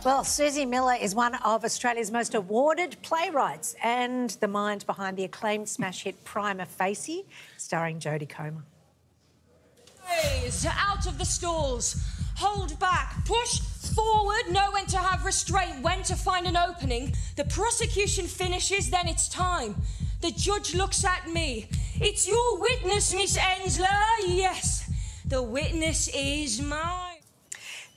Well, Suzie Miller is one of Australia's most awarded playwrights and the mind behind the acclaimed smash hit Prime Facie, starring Jodie Comer. Out of the stalls, hold back, push forward, know when to have restraint, when to find an opening. The prosecution finishes, then it's time. The judge looks at me. It's your witness, Miss Ensler. Yes, the witness is mine.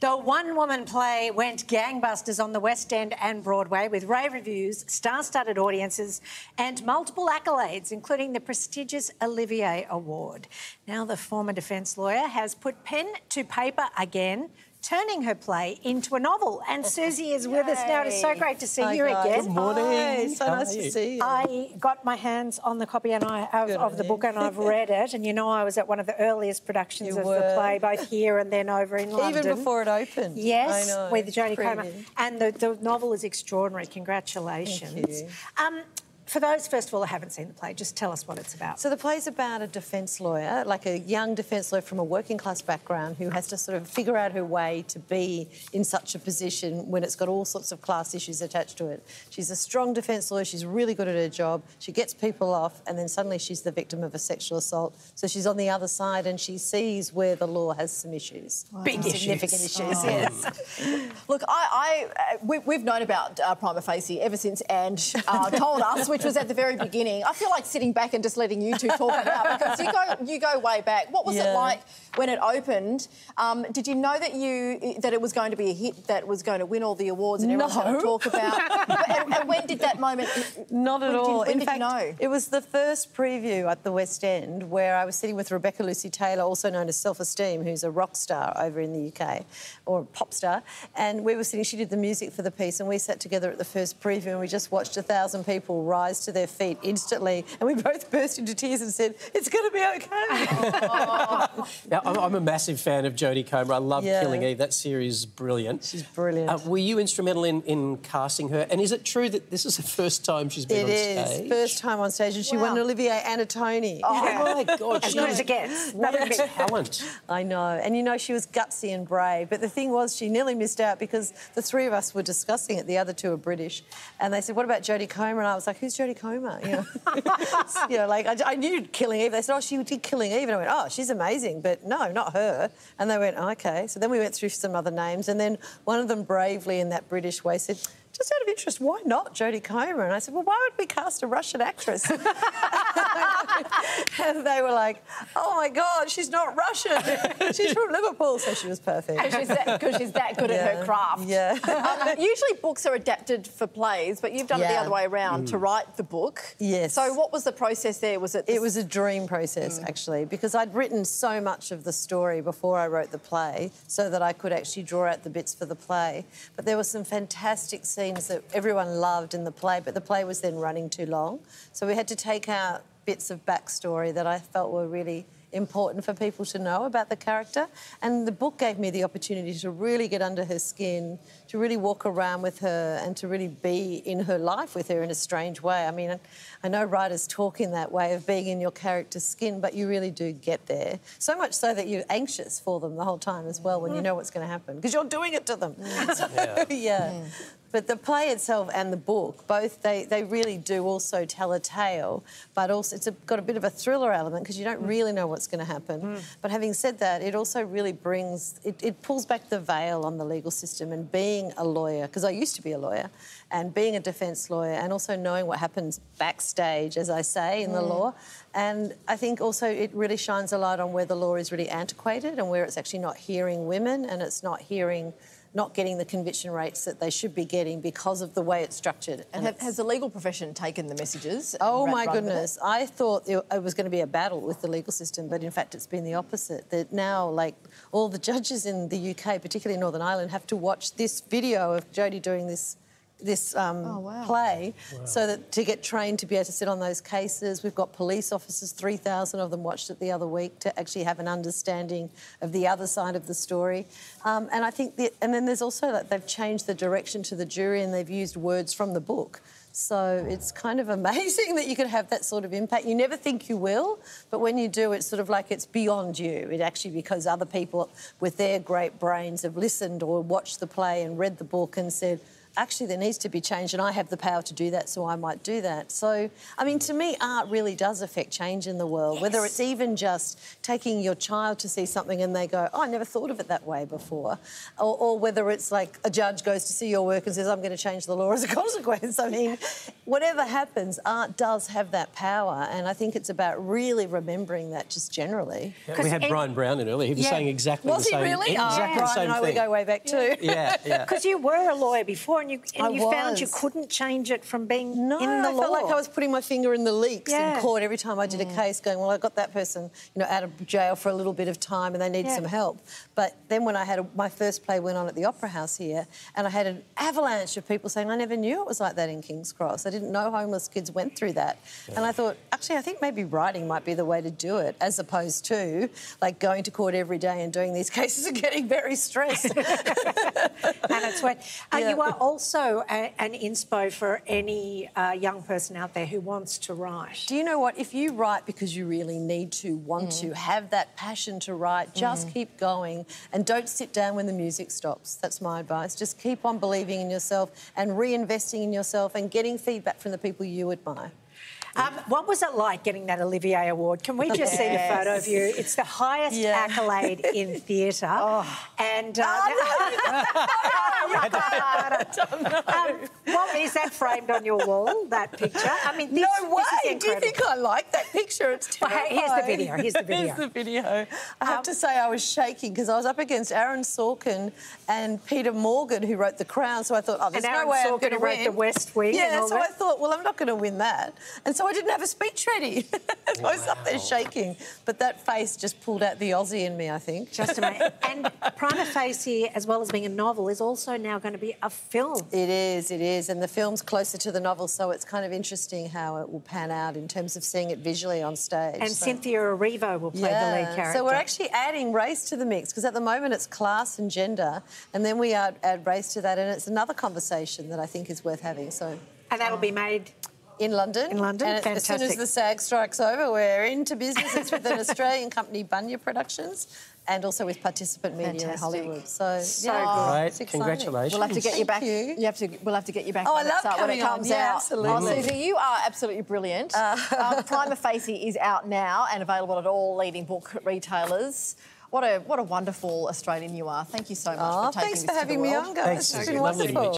The one-woman play went gangbusters on the West End and Broadway with rave reviews, star-studded audiences and multiple accolades, including the prestigious Olivier Award. Now the former defence lawyer has put pen to paper again, turning her play into a novel. And Suzie is with us now. It is so great to see you again. Good morning. Hi. So nice to see you. I got my hands on the copy of the book and I've read it. And you know I was at one of the earliest productions of the play, both here and then over in London. Even before it opened. Yes, I know. with Jodie Comer. And the novel is extraordinary. Congratulations. Thank you. For those, first of all, who haven't seen the play, just tell us what it's about. So the play's about a defence lawyer, like a young defence lawyer from a working class background who has to sort of figure out her way to be in such a position when it's got all sorts of class issues attached to it. She's a strong defence lawyer, she's really good at her job, she gets people off, and then suddenly she's the victim of a sexual assault. So she's on the other side and she sees where the law has some issues. Wow. Big significant issues, yes. Look, we've known about Prima Facie ever since Ange told us, which was at the very beginning. I feel like sitting back and just letting you two talk it out because you go way back. What was it like when it opened? Did you know that it was going to be a hit, that was going to win all the awards and everyone's going to talk about? and when did that moment? Not at all. In fact, you know? It was the first preview at the West End where I was sitting with Rebecca Lucy Taylor, also known as Self-Esteem, who's a rock star over in the UK, or a pop star, and we were sitting, she did the music for the piece, and we sat together at the first preview and we just watched 1,000 people rise to their feet instantly, and we both burst into tears and said, it's going to be OK. Now, I'm a massive fan of Jodie Comer. I love Killing Eve. That series is brilliant. She's brilliant. Were you instrumental in casting her? And is it true that this is the first time she's been on stage? It is. First time on stage, and she won an Olivier and a Tony. Oh, my God. As good as it gets. What a talent. I know. And, you know, she was gutsy and brave. But the thing was, she nearly missed out because the three of us were discussing it. The other two are British. And they said, what about Jodie Comer? And I was like, who's Jodie Comer? You know, like, I knew Killing Eve. They said, oh, she did Killing Eve. And I went, oh, she's amazing. But no, not her. And they went, oh, OK. So then we went through some other names. And then one of them bravely, in that British way, said, just out of interest, why not Jodie Comer? And I said, well, why would we cast a Russian actress? And they were like, oh, my God, she's not Russian. She's from Liverpool. So she was perfect. Because she's that good at her craft. Yeah. Usually books are adapted for plays, but you've done it the other way around to write the book. Yes. So what was the process there? Was it... It was a dream process, actually, because I'd written so much of the story before I wrote the play so that I could actually draw out the bits for the play. But there were some fantastic scenes that everyone loved in the play, but the play was then running too long. So we had to take out bits of backstory that I felt were really important for people to know about the character. And the book gave me the opportunity to really get under her skin, to really walk around with her and to really be in her life with her in a strange way. I mean, I know writers talk in that way of being in your character's skin, but you really do get there. So much so that you're anxious for them the whole time as well when you know what's going to happen, because you're doing it to them. So, But the play itself and the book, both, they really do also tell a tale, but also it's got a bit of a thriller element because you don't really know what's going to happen. But having said that, it also really brings... It pulls back the veil on the legal system and being a lawyer, because I used to be a lawyer, and being a defence lawyer and also knowing what happens backstage, as I say, in the law. And I think also it really shines a light on where the law is really antiquated and where it's actually not hearing women and it's not getting the conviction rates that they should be getting because of the way it's structured. And has the legal profession taken the messages? Oh, my goodness. I thought it was going to be a battle with the legal system, but in fact it's been the opposite. That now, like, all the judges in the UK, particularly in Northern Ireland, have to watch this video of Jodie doing this play, so that to get trained to be able to sit on those cases. We've got police officers, 3,000 of them watched it the other week to actually have an understanding of the other side of the story. And I think and then there's also like they've changed the direction to the jury and they've used words from the book. So it's kind of amazing that you can have that sort of impact. You never think you will, but when you do, it's sort of like it's beyond you. It actually, because other people with their great brains have listened or watched the play and read the book and said, actually, there needs to be change and I have the power to do that, so I might do that. So, I mean, to me, art really does affect change in the world, whether it's even just taking your child to see something and they go, oh, I never thought of it that way before, or whether it's like a judge goes to see your work and says, I'm going to change the law as a consequence. I mean, whatever happens, art does have that power, and I think it's about really remembering that just generally. Yeah, we had Brian Brown in earlier. He was saying exactly the same thing. Was he really? Exactly the same Brian and I, we go way back too. Yeah, yeah. Because you were a lawyer before and you found you couldn't change it from being in the law. I felt like I was putting my finger in the leaks in court every time I did a case, going, well, I got that person, you know, out of jail for a little bit of time and they need some help. But then when I had my first play went on at the Opera House here and I had an avalanche of people saying, I never knew it was like that in King's Cross. I didn't know homeless kids went through that. Yeah. And I thought, actually, I think maybe writing might be the way to do it, as opposed to, like, going to court every day and doing these cases and getting very stressed. And it's when... You are also an inspo for any young person out there who wants to write. Do you know what? If you write because you really need to, want to, have that passion to write, just keep going and don't sit down when the music stops. That's my advice. Just keep on believing in yourself and reinvesting in yourself and getting feedback from the people you admire. What was it like getting that Olivier Award? Can we just see the photo of you? It's the highest accolade in theatre. And what is that framed on your wall? That picture? I mean, this, no way. This is do you think I like that picture? It's terrifying. Well, here's the video. Here's the video. Here's the video. I have to say I was shaking because I was up against Aaron Sorkin and Peter Morgan, who wrote The Crown. So I thought, oh, there's no way I'm going to win. Wrote The West Wing. Yeah, and all so I thought, well, I'm not going to win that. And so I didn't have a speech ready. I was up there shaking. But that face just pulled out the Aussie in me, I think. Just amazing. And Prime Facie, as well as being a novel, is also now going to be a film. It is, it is. And the film's closer to the novel, so it's kind of interesting how it will pan out in terms of seeing it visually on stage. And Cynthia Erivo will play the lead character. So we're actually adding race to the mix, because at the moment it's class and gender, and then we add race to that, and it's another conversation that I think is worth having. So, and that'll be made... In London. In London, and fantastic. As soon as the SAG strike's over, we're into business. It's with an Australian company, Bunya Productions, and also with Participant Media in Hollywood. So great. Congratulations. We'll have to get you back. We'll have to get you back. When it comes out. Absolutely. Oh, Suzie, you are absolutely brilliant. Prime Facie is out now and available at all leading book retailers. What a wonderful Australian you are. Thank you so much for taking this to the world. Thanks for having me on, guys. It's been wonderful.